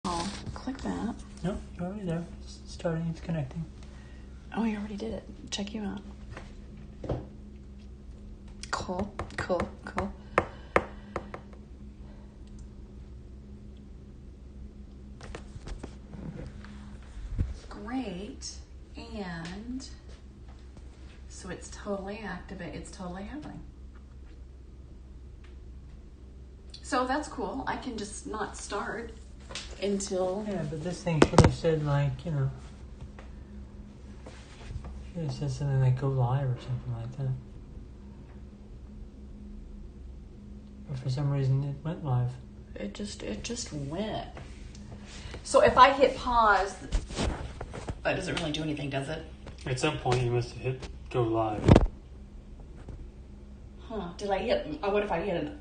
I'll click that. No, you're already there. It's starting, it's connecting. Oh, you already did it. Check you out. Cool. Great. And so it's totally activated. It's totally happening. So that's cool. I can just not start until... Yeah, but this thing should have said, like, should have said something like go live or something like that. But for some reason it went live. It just went. So if I hit pause, that doesn't really do anything, does it? At some point you must have hit go live. Huh. Did I hit... what if I hit an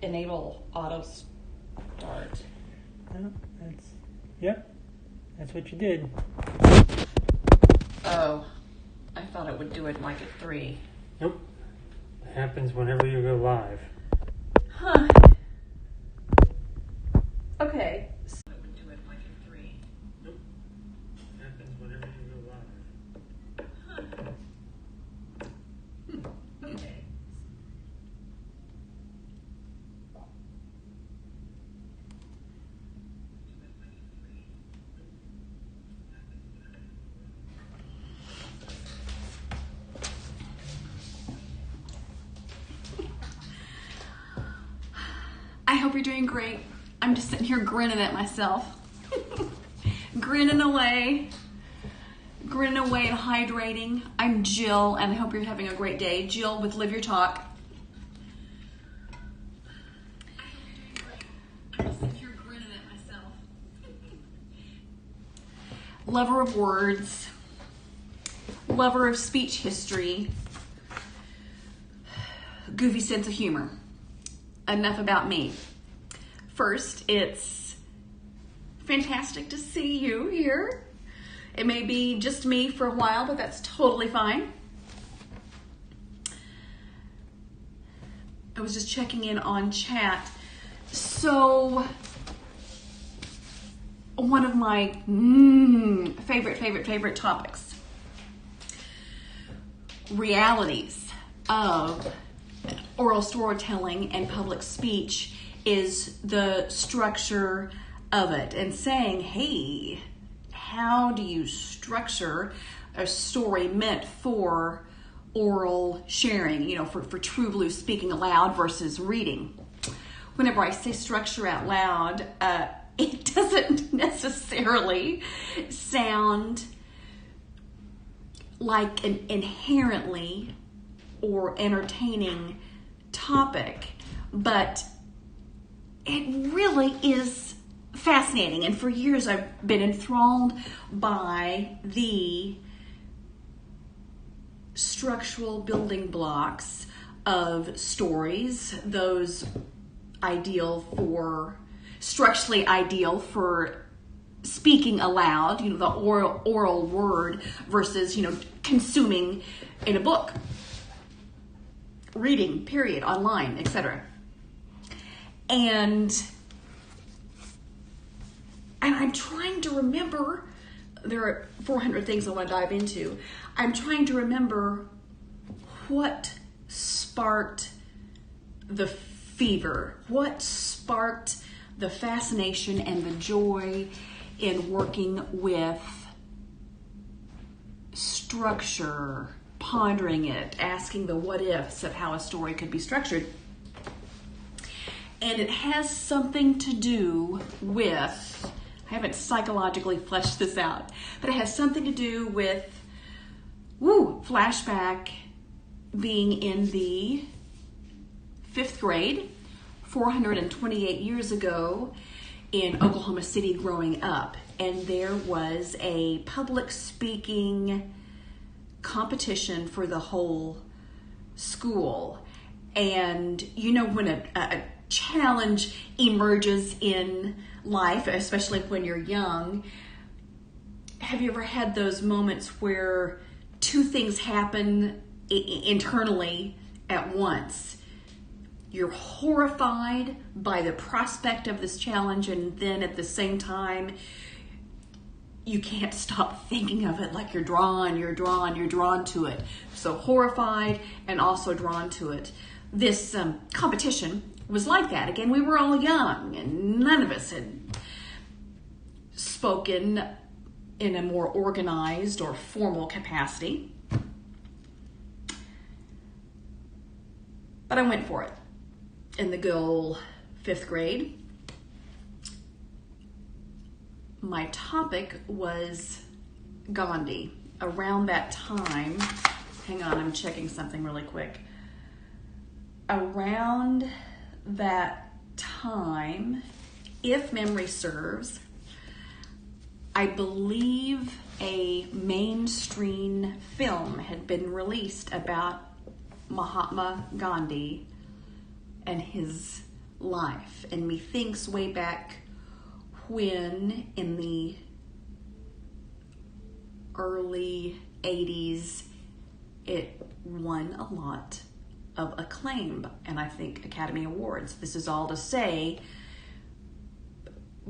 enable auto start? No, that's what you did. Oh, I thought it would do it like at 3. Nope. It happens whenever you go live. Huh. Okay. So it would do it like at 3. Nope. It happens whenever you go live. Huh. Okay. I hope you're doing great. I'm just sitting here grinning at myself. grinning away and hydrating. I'm Jill, and I hope you're having a great day. Jill with Live Your Talk. I'm just sitting here grinning at myself. Lover of words. Lover of speech history. Goofy sense of humor. Enough about me. First, it's fantastic to see you here. It may be just me for a while, but that's totally fine. I was just checking in on chat. So, one of my favorite topics. Realities of oral storytelling and public speech is the structure of it, and saying, hey, how do you structure a story meant for oral sharing, for true blue speaking aloud versus reading. Whenever I say structure out loud, it doesn't necessarily sound like an inherently or entertaining topic, but it really is fascinating. And for years I've been enthralled by the structural building blocks of stories, those structurally ideal for speaking aloud, the oral word versus, consuming in a book, reading, period, online, etc. And I'm trying to remember, there are 400 things I want to dive into. I'm trying to remember what sparked the fever, what sparked the fascination and the joy in working with structure, pondering it, asking the what ifs of how a story could be structured. And it has something to do with, I haven't psychologically fleshed this out, but it has something to do with, flashback, being in the 5th grade, 428 years ago in Oklahoma City growing up. And there was a public speaking competition for the whole school. And when a challenge emerges in life, especially when you're young, have you ever had those moments where two things happen internally at once? You're horrified by the prospect of this challenge, and then at the same time, you can't stop thinking of it. Like you're drawn to it. So horrified and also drawn to it. This competition was like that. Again, we were all young and none of us had spoken in a more organized or formal capacity. But I went for it in the good old 5th grade. My topic was Gandhi. Around that time, hang on, I'm checking something really quick. Around that time, if memory serves, I believe a mainstream film had been released about Mahatma Gandhi and his life. And methinks way back when, in the early 80s, it won a lot of acclaim, and I think Academy Awards. This is all to say,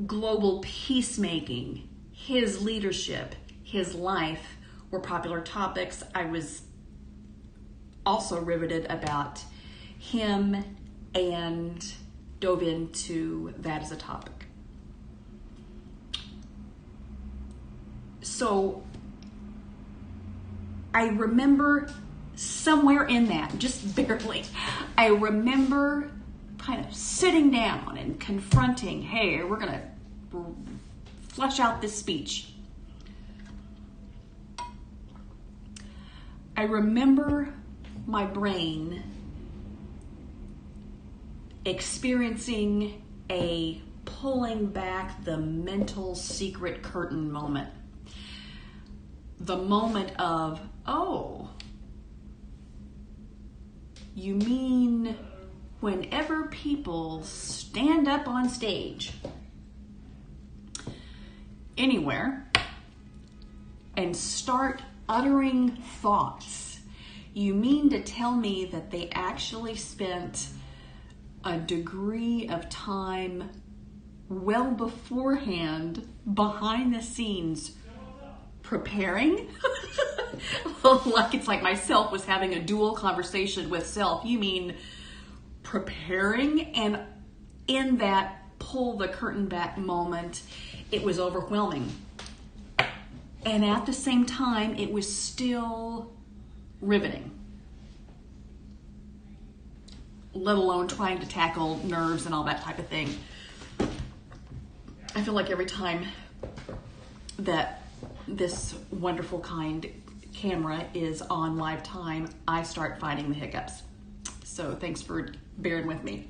global peacemaking, his leadership, his life were popular topics. I was also riveted about him and dove into that as a topic. So I remember somewhere in that, just barely, I remember kind of sitting down and confronting, hey, we're going to flesh out this speech. I remember my brain experiencing a pulling back the mental secret curtain moment. The moment of, oh, you mean whenever people stand up on stage anywhere and start uttering thoughts, you mean to tell me that they actually spent a degree of time well beforehand, behind the scenes, preparing? Like it's like myself was having a dual conversation with self. You mean preparing? And in that pull the curtain back moment, it was overwhelming. And at the same time, it was still riveting. Let alone trying to tackle nerves and all that type of thing. I feel like every time that this wonderful kind camera is on live time, I start fighting the hiccups. So thanks for bearing with me.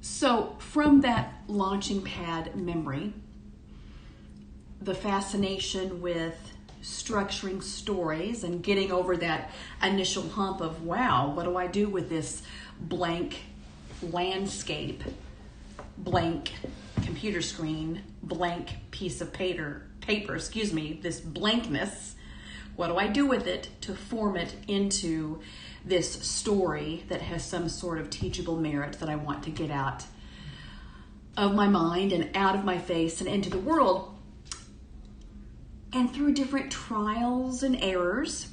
So from that launching pad memory, the fascination with structuring stories and getting over that initial hump of, wow, what do I do with this blank landscape, blank computer screen, blank piece of paper, this blankness. What do I do with it to form it into this story that has some sort of teachable merit that I want to get out of my mind and out of my face and into the world? And through different trials and errors,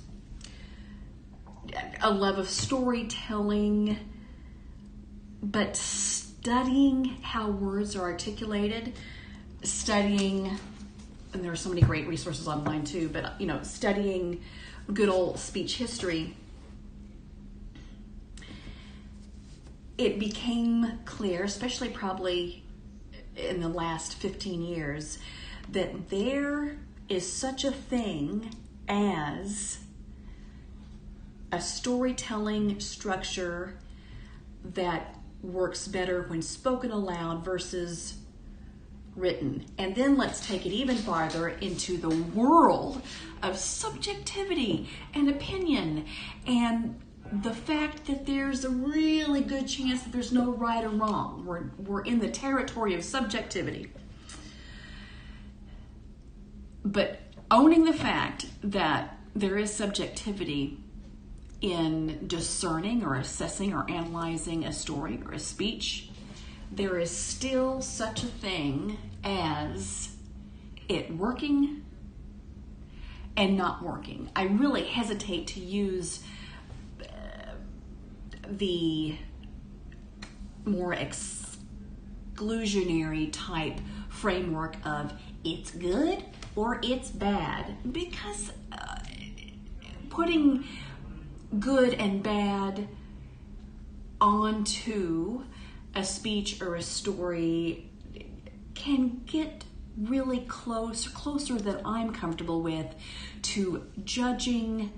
a love of storytelling, but studying how words are articulated, studying, and there are so many great resources online too, but studying good old speech history, it became clear, especially probably in the last 15 years, that there is such a thing as a storytelling structure that works better when spoken aloud versus written. And then let's take it even farther into the world of subjectivity and opinion and the fact that there's a really good chance that there's no right or wrong. We're in the territory of subjectivity. But owning the fact that there is subjectivity in discerning or assessing or analyzing a story or a speech, there is still such a thing as it working and not working. I really hesitate to use the more exclusionary type framework of it's good or it's bad, because putting good and bad onto a speech or a story can get really closer than I'm comfortable with to judging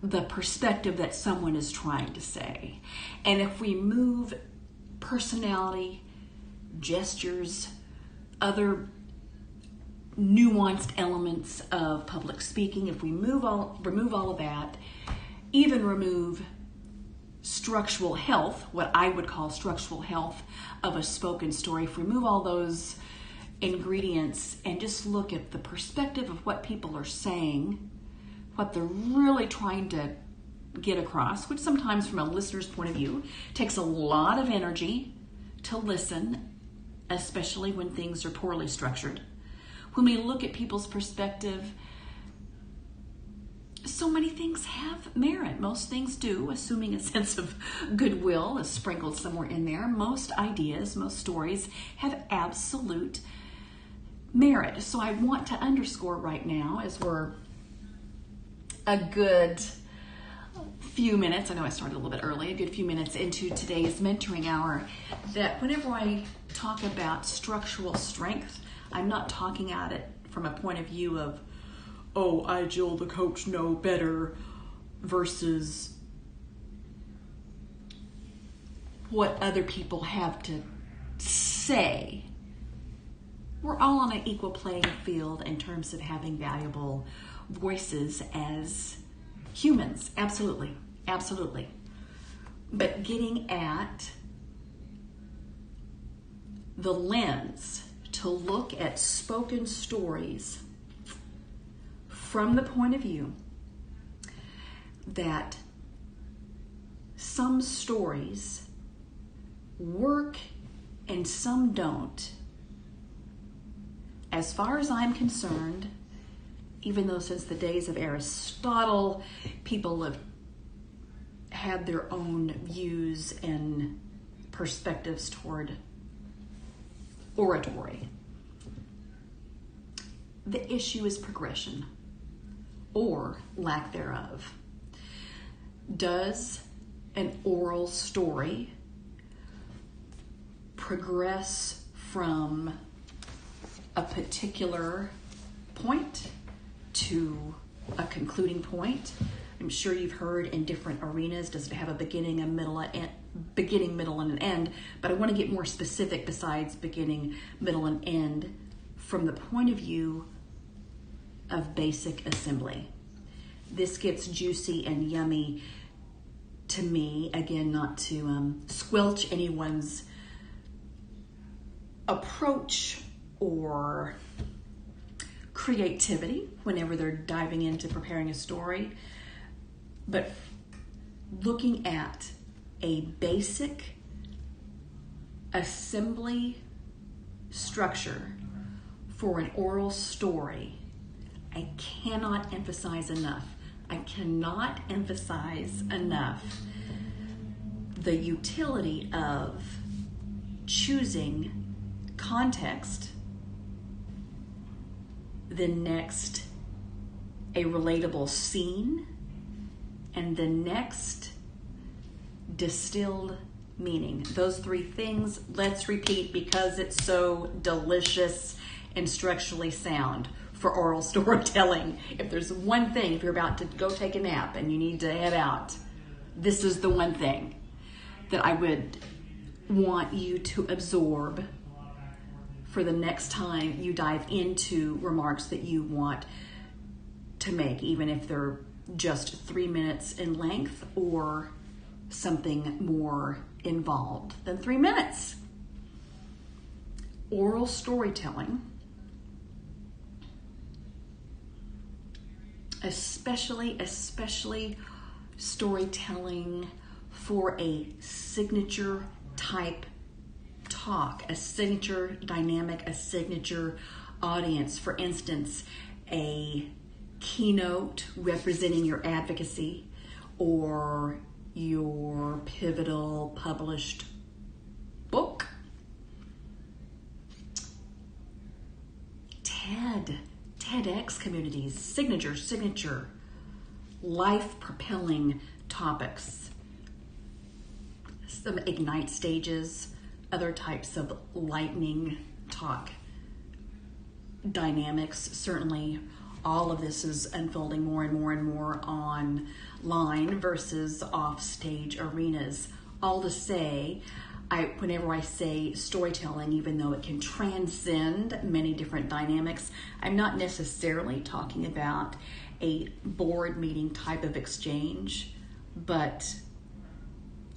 the perspective that someone is trying to say. And if we move personality, gestures, other nuanced elements of public speaking, if we remove all of that, even remove structural health, what I would call structural health of a spoken story, if we remove all those ingredients and just look at the perspective of what people are saying, what they're really trying to get across, which sometimes from a listener's point of view takes a lot of energy to listen, especially when things are poorly structured. When we look at people's perspective, so many things have merit. Most things do, assuming a sense of goodwill is sprinkled somewhere in there. Most ideas, most stories have absolute merit. So I want to underscore right now, as we're a good few minutes, I know I started a little bit early, a good few minutes into today's mentoring hour, that whenever I talk about structural strength, I'm not talking at it from a point of view of, oh, I, Jill, the coach, know better, versus what other people have to say. We're all on an equal playing field in terms of having valuable voices as humans. Absolutely. Absolutely. But getting at the lens to look at spoken stories from the point of view that some stories work and some don't. As far as I'm concerned, even though since the days of Aristotle, people have had their own views and perspectives toward oratory, the issue is progression or lack thereof. Does an oral story progress from a particular point to a concluding point? I'm sure you've heard in different arenas, does it have a beginning, a middle, middle, and an end? But I want to get more specific besides beginning, middle, and end from the point of view of basic assembly. This gets juicy and yummy to me, again, not to squelch anyone's approach or creativity whenever they're diving into preparing a story, but looking at a basic assembly structure for an oral story, I cannot emphasize enough the utility of choosing context, then next a relatable scene, and the next distilled meaning. Those three things, let's repeat because it's so delicious and structurally sound for oral storytelling. If there's one thing, if you're about to go take a nap and you need to head out, this is the one thing that I would want you to absorb for the next time you dive into remarks that you want to make, even if they're just 3 minutes in length or something more involved than 3 minutes. Oral storytelling, especially storytelling for a signature type talk, a signature dynamic, a signature audience. For instance, a keynote representing your advocacy or your pivotal published book. TEDx communities, signature, life-propelling topics, some Ignite stages, other types of lightning talk dynamics. Certainly, all of this is unfolding more and more online versus off-stage arenas. All to say, whenever I say storytelling, even though it can transcend many different dynamics, I'm not necessarily talking about a board meeting type of exchange, but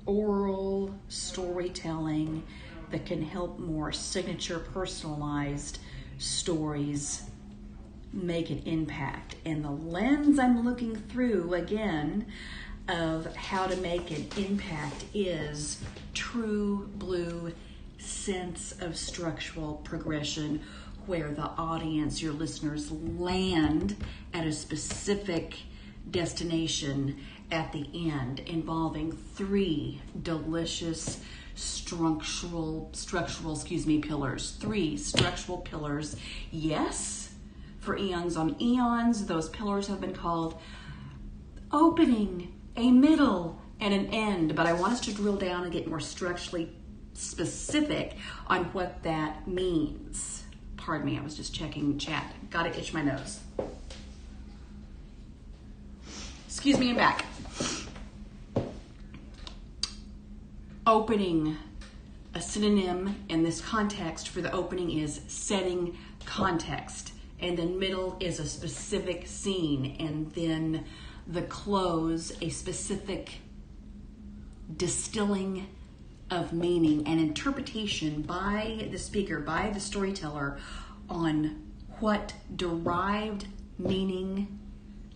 oral storytelling that can help more signature, personalized stories make an impact. And the lens I'm looking through, again, of how to make an impact is true blue sense of structural progression, where the audience, your listeners, land at a specific destination at the end, involving 3 delicious structural pillars. 3 structural pillars. Yes, for eons on eons, those pillars have been called opening, a middle, and an end. But I want us to drill down and get more structurally specific on what that means. Pardon me, I was just checking chat. Gotta itch my nose. Excuse me, I'm back. Opening, a synonym in this context for the opening is setting context. And then middle is a specific scene. And then the close, a specific distilling of meaning and interpretation by the speaker, by the storyteller, on what derived meaning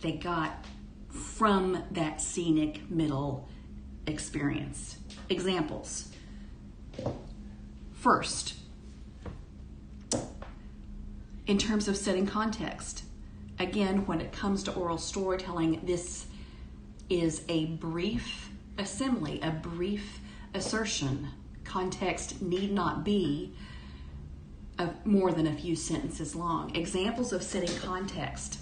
they got from that scenic middle experience. Examples. First, in terms of setting context, again, when it comes to oral storytelling, this is a brief assembly, a brief assertion. Context need not be more than a few sentences long. Examples of setting context.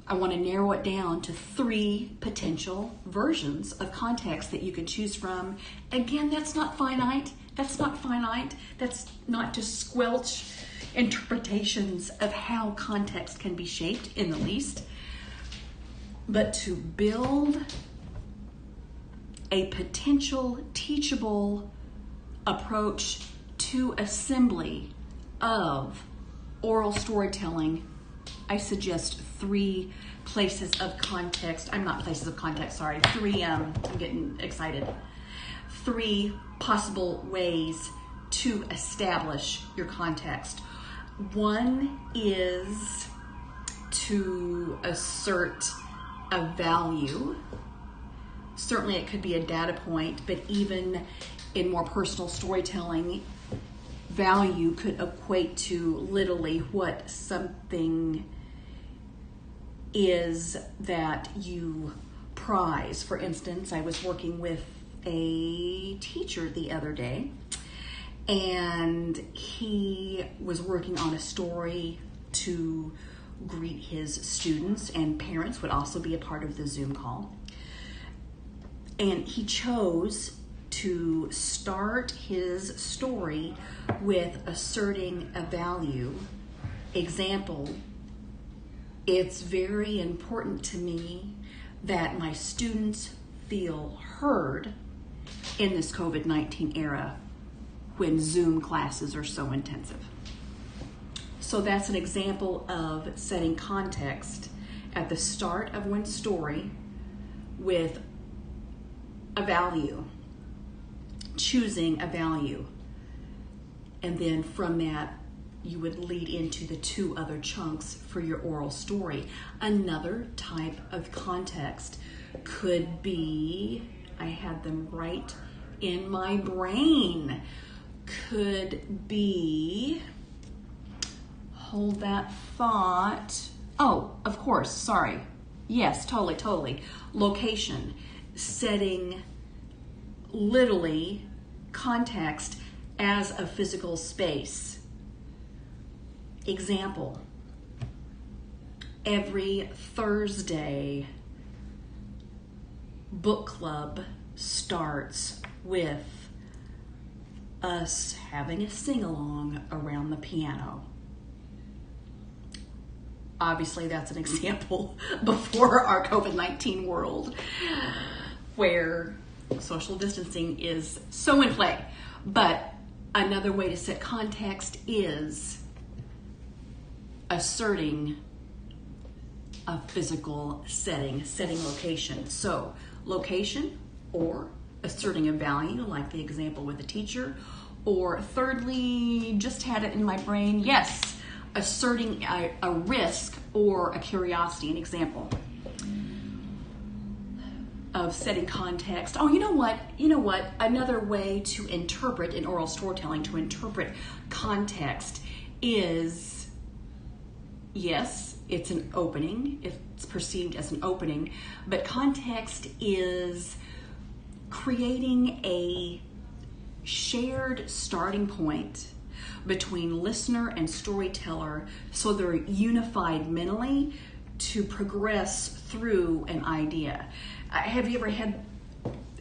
I want to narrow it down to 3 potential versions of context that you can choose from. Again, that's not finite. That's not to squelch interpretations of how context can be shaped in the least, but to build a potential teachable approach to assembly of oral storytelling. I suggest 3 places of context. I'm not places of context, sorry. 3, I'm getting excited. 3 possible ways to establish your context. One is to assert a value. Certainly it could be a data point, but even in more personal storytelling, value could equate to literally what something is that you prize. For instance, I was working with a teacher the other day, and he was working on a story to greet his students, and parents would also be a part of the Zoom call. And he chose to start his story with asserting a value. Example, it's very important to me that my students feel heard in this COVID-19 era when Zoom classes are so intensive. So that's an example of setting context at the start of one's story with a value, choosing a value. And then from that, you would lead into the 2 other chunks for your oral story. Another type of context Could be, I had them right in my brain. Could be, hold that thought. Oh, of course, sorry. Yes, totally. Location, setting literally context as a physical space. Example, every Thursday, book club starts with us having a sing-along around the piano. Obviously, that's an example before our COVID-19 world where social distancing is so in play. But another way to set context is asserting a physical setting location. So location, or asserting a value, like the example with the teacher, or thirdly, just had it in my brain, yes, asserting a risk or a curiosity. An example of setting context. Oh, you know what? Another way to interpret in oral storytelling, to interpret context is, yes, it's an opening. It's perceived as an opening, but context is creating a shared starting point between listener and storyteller so they're unified mentally to progress through an idea. Have you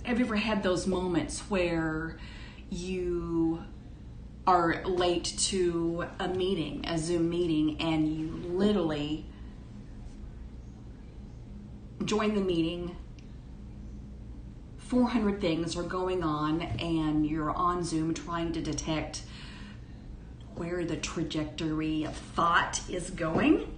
ever had those moments where you are late to a meeting, a Zoom meeting, and you literally join the meeting, 400 things are going on, and you're on Zoom trying to detect where the trajectory of thought is going?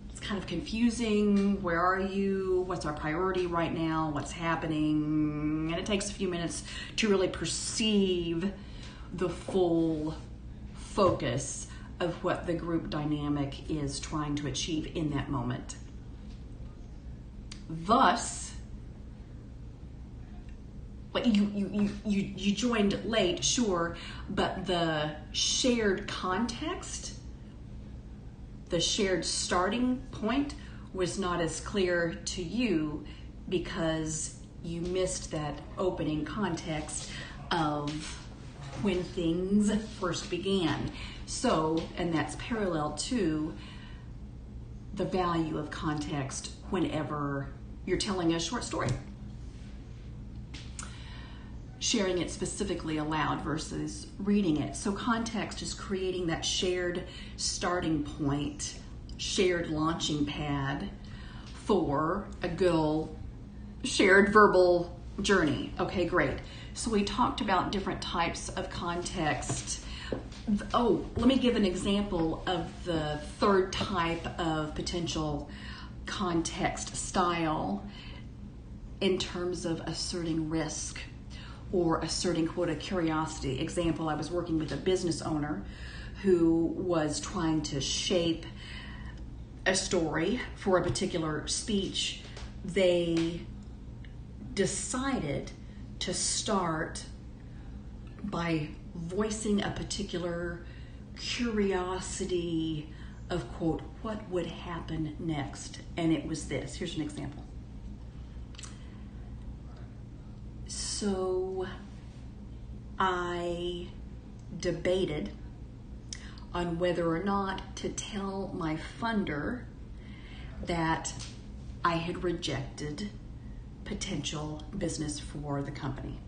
It's kind of confusing. Where are you? What's our priority right now? What's happening? And it takes a few minutes to really perceive the full focus of what the group dynamic is trying to achieve in that moment. Thus, like you joined late, sure, but the shared context, the shared starting point was not as clear to you because you missed that opening context of when things first began. So, and that's parallel to the value of context whenever you're telling a short story. Sharing it specifically aloud versus reading it. So context is creating that shared starting point, shared launching pad for a good shared verbal journey. Okay, great. So we talked about different types of context. Oh, let me give an example of the third type of potential context style in terms of asserting risk or asserting, quote, a curiosity. Example, I was working with a business owner who was trying to shape a story for a particular speech. They decided to start by voicing a particular curiosity of, quote, what would happen next? And it was this. Here's an example. So I debated on whether or not to tell my funder that I had rejected potential business for the company.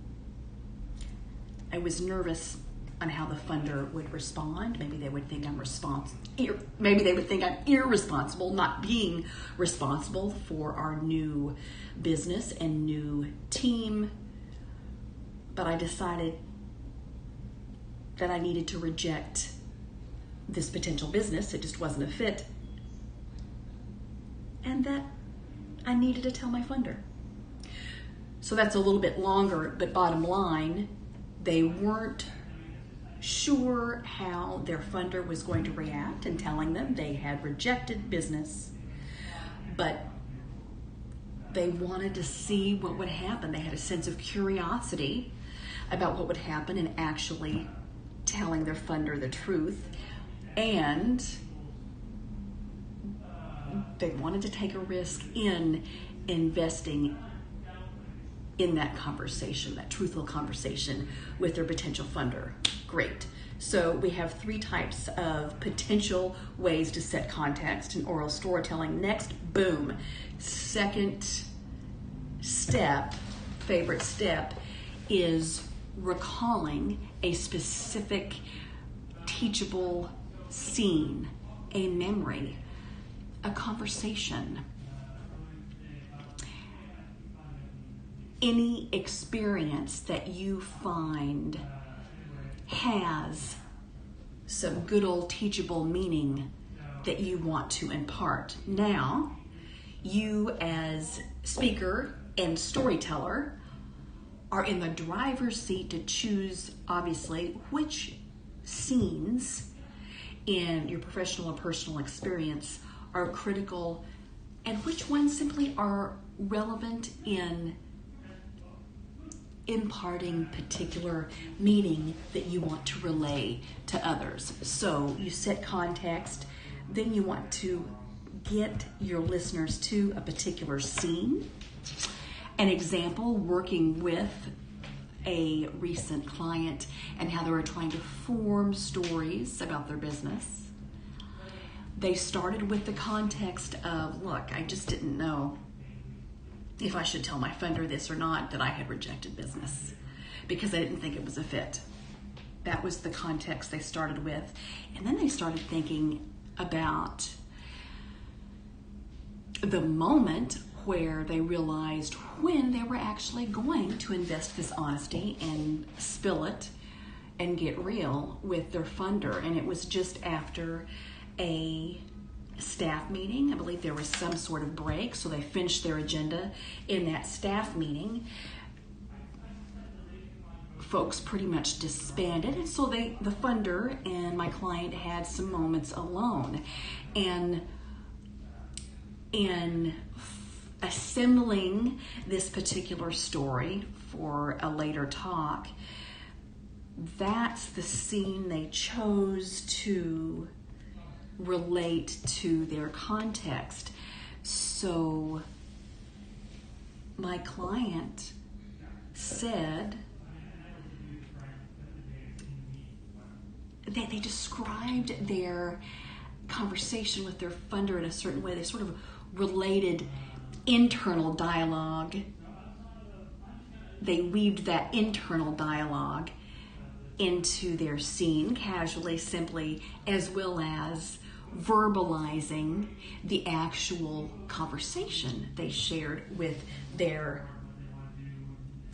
I was nervous on how the funder would respond. Maybe they would think I'm maybe they would think I'm irresponsible, not being responsible for our new business and new team. But I decided that I needed to reject this potential business. It just wasn't a fit. And that I needed to tell my funder. So that's a little bit longer, but bottom line, they weren't sure how their funder was going to react in telling them they had rejected business. But They wanted to see what would happen. They had a sense of curiosity about what would happen in actually telling their funder the truth. And they wanted to take a risk in investing in that conversation, that truthful conversation with their potential funder. Great. So we have 3 types of potential ways to set context in oral storytelling. Next, boom. Second step, favorite step, is recalling a specific teachable scene, a memory, a conversation, any experience that you find has some good old teachable meaning that you want to impart. Now, you as speaker and storyteller are in the driver's seat to choose, obviously, which scenes in your professional and personal experience are critical and which ones simply are relevant in imparting particular meaning that you want to relay to others. So you set context, then you want to get your listeners to a particular scene. An example, working with a recent client and how they were trying to form stories about their business. They started with the context of, look, I just didn't know if I should tell my funder this or not, that I had rejected business because I didn't think it was a fit. That was the context they started with. And then they started thinking about the moment where they realized when they were actually going to invest this honesty and spill it and get real with their funder. And it was just after a staff meeting. I believe there was some sort of break, so they finished their agenda in that staff meeting. Folks pretty much disbanded, and so the funder and my client had some moments alone. And in assembling this particular story for a later talk, that's the scene they chose to relate to their context. So my client said that they described their conversation with their funder in a certain way. They sort of related internal dialogue. They weaved that internal dialogue into their scene casually, simply, as well as verbalizing the actual conversation they shared with their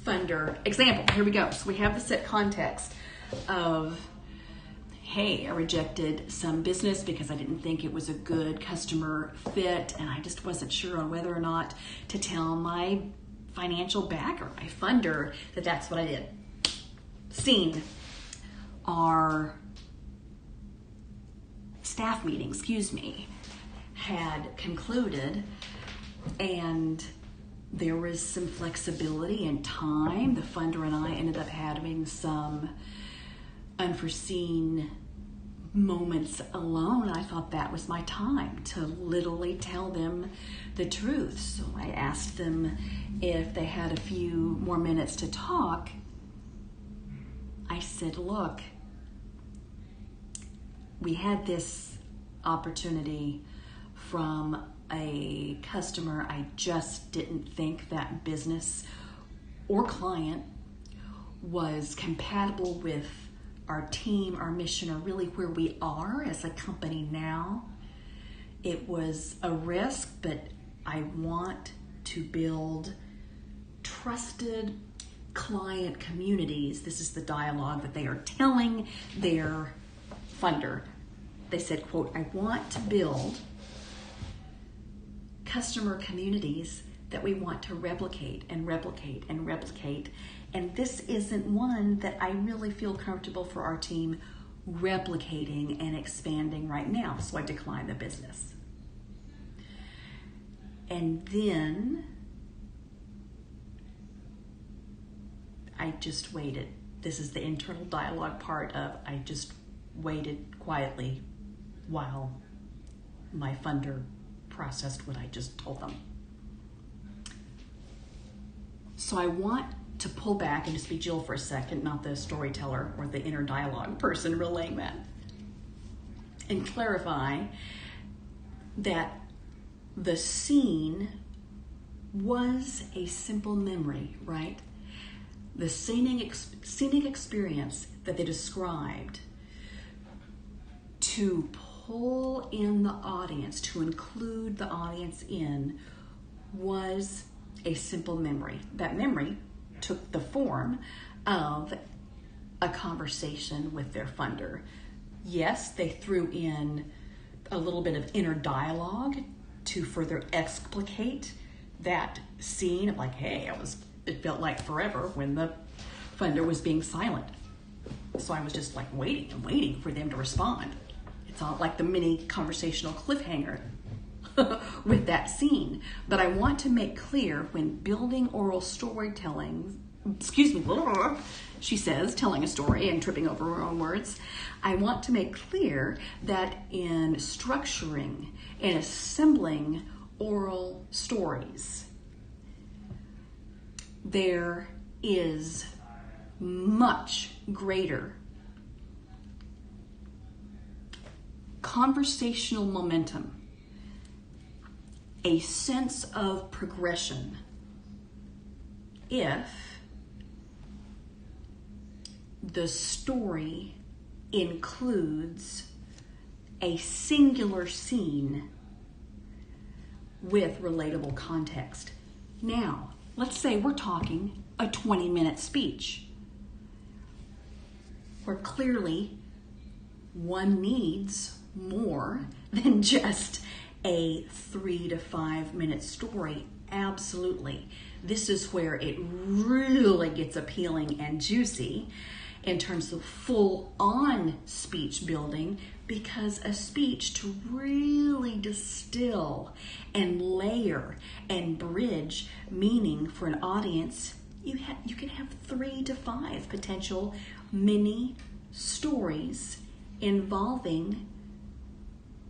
funder. Example, here we go. So we have the set context of, hey, I rejected some business because I didn't think it was a good customer fit, and I just wasn't sure on whether or not to tell my financial backer, my funder, that that's what I did. Scene. Our staff meeting, had concluded, and there was some flexibility in time. The funder and I ended up having some unforeseen moments alone. I thought that was my time to literally tell them the truth. So I asked them if they had a few more minutes to talk. I said, look, we had this opportunity from a customer. I just didn't think that business or client was compatible with our team, our mission, or really where we are as a company now. It was a risk, but I want to build trusted client communities. This is the dialogue that they are telling their funder. They said, quote, I want to build customer communities that we want to replicate and replicate and replicate. And this isn't one that I really feel comfortable for our team replicating and expanding right now. So I declined the business. And then I just waited. This is the internal dialogue part of I just waited quietly while my funder processed what I just told them. So I want to pull back and just be Jill for a second, not the storyteller or the inner dialogue person relaying that, and clarify that the scene was a simple memory, right? The scenic experience that they described to pull in the audience, to include the audience in, was a simple memory. That memory took the form of a conversation with their funder. Yes, they threw in a little bit of inner dialogue to further explicate that scene of like, hey, it felt like forever when the funder was being silent. So I was just like waiting and waiting for them to respond. It's all like the mini conversational cliffhanger with that scene. But I want to make clear when building oral storytelling, she says, telling a story and tripping over her own words, I want to make clear that in structuring and assembling oral stories, there is much greater conversational momentum, a sense of progression, if the story includes a singular scene with relatable context. Now, let's say we're talking a 20-minute speech, where clearly one needs more than just a 3 to 5 minute story. Absolutely. This is where it really gets appealing and juicy in terms of full-on speech building, because a speech, to really distill and layer and bridge meaning for an audience, you can have 3 to 5 potential mini stories involving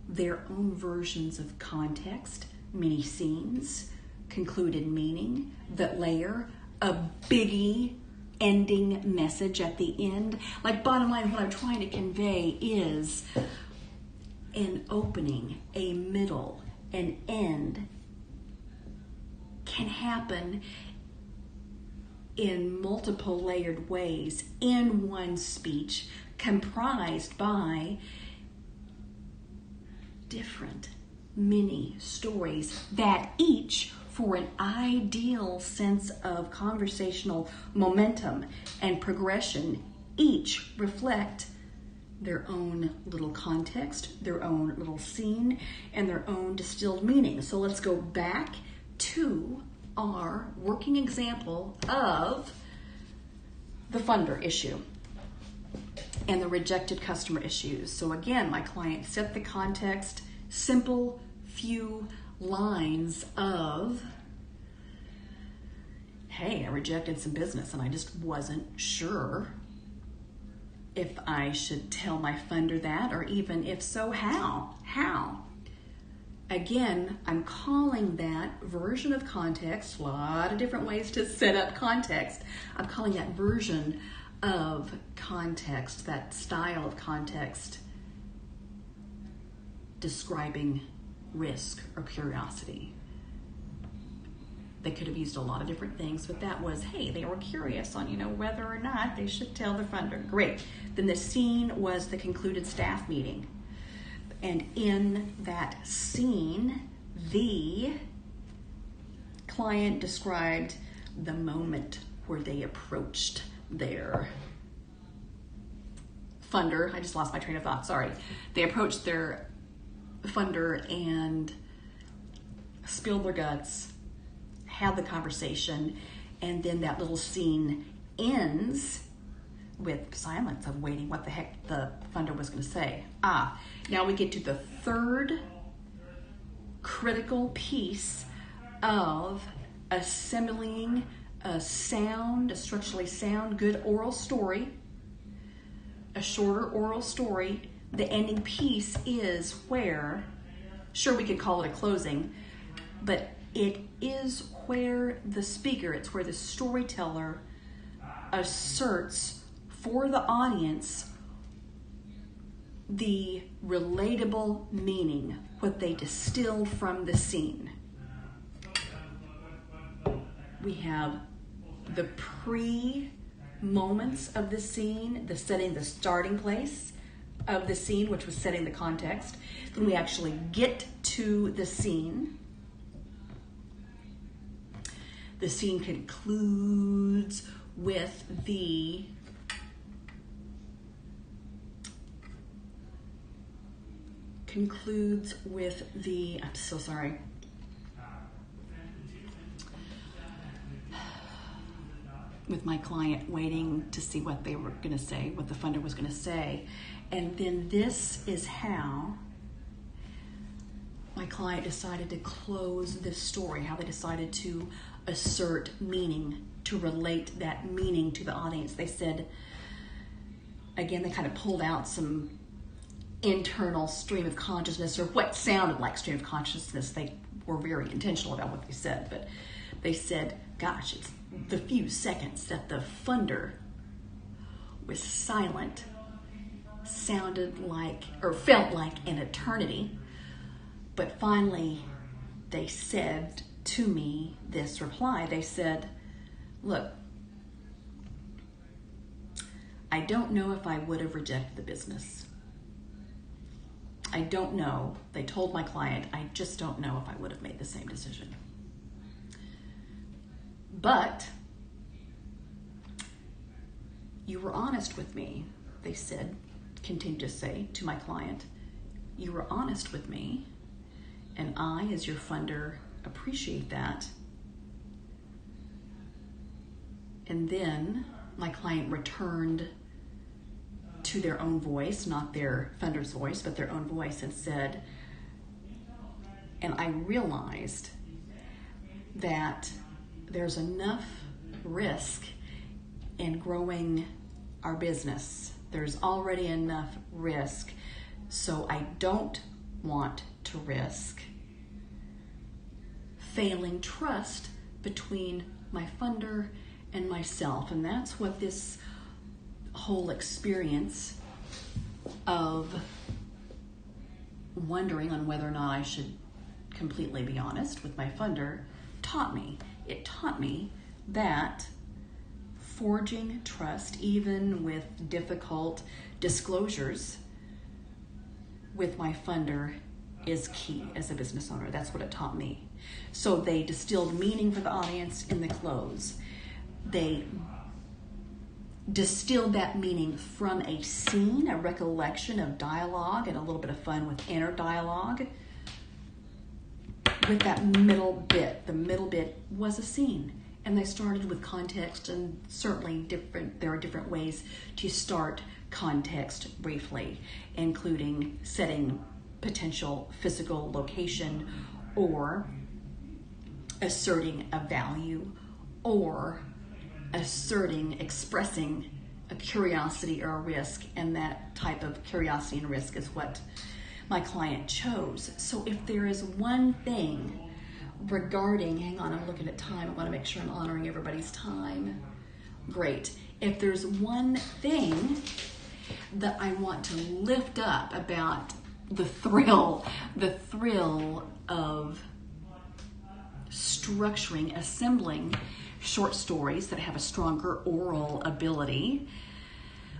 their own versions of context, mini scenes, concluded meaning that layer a biggie ending message at the end. Like, bottom line, what I'm trying to convey is an opening, a middle, an end can happen in multiple layered ways in one speech, comprised by different mini stories that each, for an ideal sense of conversational momentum and progression, each reflect their own little context, their own little scene, and their own distilled meaning. So let's go back to our working example of the funder issue and the rejected customer issues. So again, my client set the context, simple few lines of, hey, I rejected some business and I just wasn't sure if I should tell my funder that, or even if so, how? Again, I'm calling that version of context, a lot of different ways to set up context. I'm calling that version of context, that style of context, describing risk or curiosity. They could have used a lot of different things, but that was, hey, they were curious on, whether or not they should tell their funder. Great. Then the scene was the concluded staff meeting. And in that scene, the client described the moment where they approached their funder. I just lost my train of thought, sorry. They approached their funder and spilled their guts, had the conversation, and then that little scene ends with silence of waiting what the heck the funder was going to say. Now we get to the third critical piece of assembling a structurally sound, good oral story, a shorter oral story. The ending piece is where, sure, we could call it a closing, but it is where the speaker, it's where the storyteller asserts for the audience the relatable meaning, what they distilled from the scene. We have the pre-moments of the scene, the setting, the starting place of the scene, which was setting the context. Then we actually get to the scene. The scene concludes with the I'm so sorry. With my client waiting to see what they were going to say, what the funder was going to say. And then this is how my client decided to close this story, how they decided to assert meaning, to relate that meaning to the audience. They said, again, they kind of pulled out some internal stream of consciousness, or what sounded like stream of consciousness. They were very intentional about what they said, but they said, gosh, it's the few seconds that the funder was silent sounded like, or felt like, an eternity. But finally, they said to me this reply. They said, look, I don't know if I would have rejected the business. I don't know. They told my client, I just don't know if I would have made the same decision. But you were honest with me, they said, continued to say to my client. You were honest with me, and I, as your funder, appreciate that. And then my client returned to their own voice, not their funder's voice, but their own voice, and said, and I realized that there's enough risk in growing our business. There's already enough risk, so I don't want to risk failing trust between my funder and myself. And that's what this whole experience of wondering on whether or not I should completely be honest with my funder taught me. It taught me that forging trust, even with difficult disclosures with my funder, is key as a business owner. That's what it taught me. So they distilled meaning for the audience in the close. They distilled that meaning from a scene, a recollection of dialogue, and a little bit of fun with inner dialogue. With that middle bit, the middle bit was a scene. And they started with context, and certainly there are different ways to start context briefly, including setting potential physical location, or asserting a value, or expressing a curiosity or a risk. And that type of curiosity and risk is what my client chose. So if there is one thing regarding, hang on, I'm looking at time. I want to make sure I'm honoring everybody's time. Great. If there's one thing that I want to lift up about the thrill of structuring, assembling short stories that have a stronger oral ability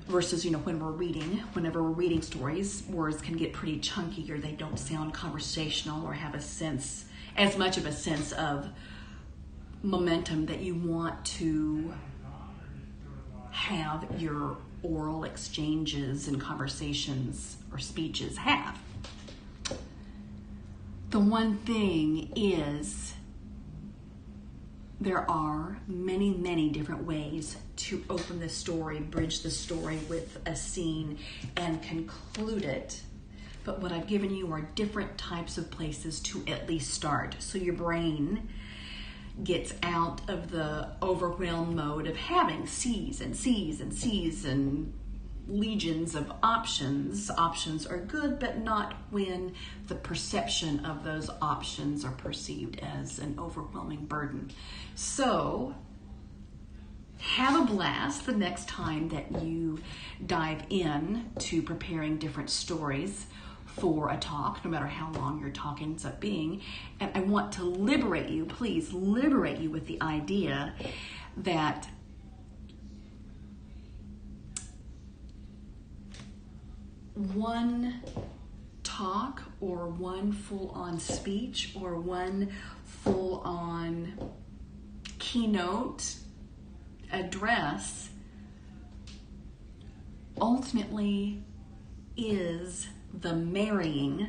versus, whenever we're reading stories, words can get pretty chunky, or they don't sound conversational or have as much of a sense of momentum that you want to have your oral exchanges and conversations or speeches have. The one thing is, there are many, many different ways to open the story, bridge the story with a scene, and conclude it. But what I've given you are different types of places to at least start. So your brain gets out of the overwhelm mode of having C's and C's and C's and legions of options. Options are good, but not when the perception of those options are perceived as an overwhelming burden. So have a blast the next time that you dive in to preparing different stories for a talk, no matter how long your talk ends up being. And I want to liberate you, please liberate you with the idea that one talk or one full-on speech or one full-on keynote address ultimately is the marrying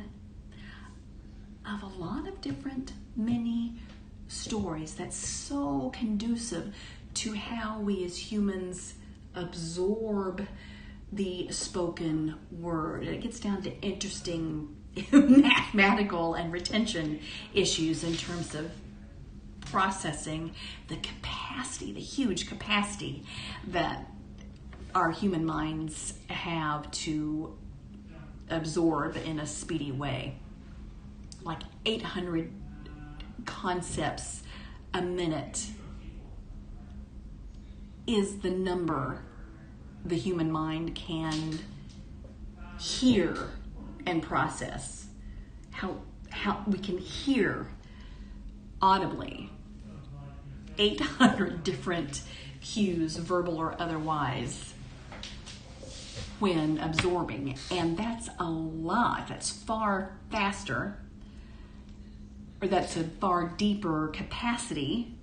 of a lot of different mini stories that's so conducive to how we as humans absorb the spoken word. It gets down to interesting mathematical and retention issues in terms of processing the capacity, the huge capacity that our human minds have to absorb in a speedy way. Like 800 concepts a minute is the number the human mind can hear and process. How we can hear audibly 800 different cues, verbal or otherwise, when absorbing. And that's a lot. That's far faster, or that's a far deeper capacity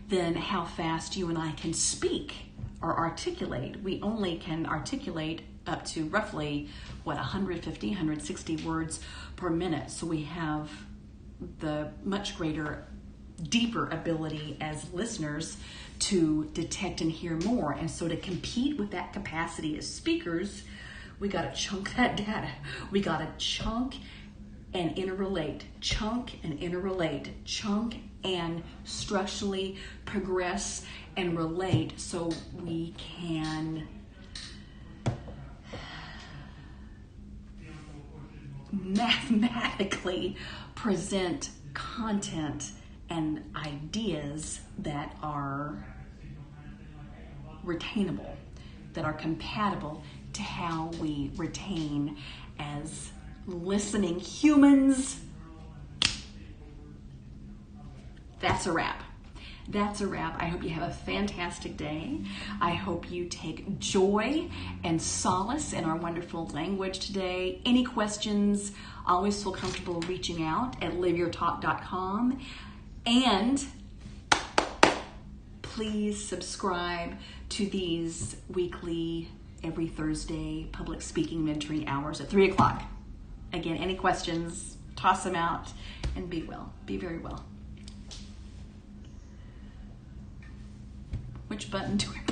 than how fast you and I can speak or articulate. We only can articulate up to roughly, 150, 160 words per minute. So we have the much greater, deeper ability as listeners to detect and hear more. And so to compete with that capacity as speakers, we got to chunk that data. We got to chunk and interrelate, chunk and interrelate, chunk and structurally progress and relate so we can mathematically present content and ideas that are retainable, that are compatible to how we retain as listening humans. That's a wrap. That's a wrap. I hope you have a fantastic day. I hope you take joy and solace in our wonderful language today. Any questions, always feel comfortable reaching out at liveyourtalk.com. And please subscribe to these weekly, every Thursday, public speaking mentoring hours at 3 o'clock. Again, any questions, toss them out, and be well. Be very well. Which button do I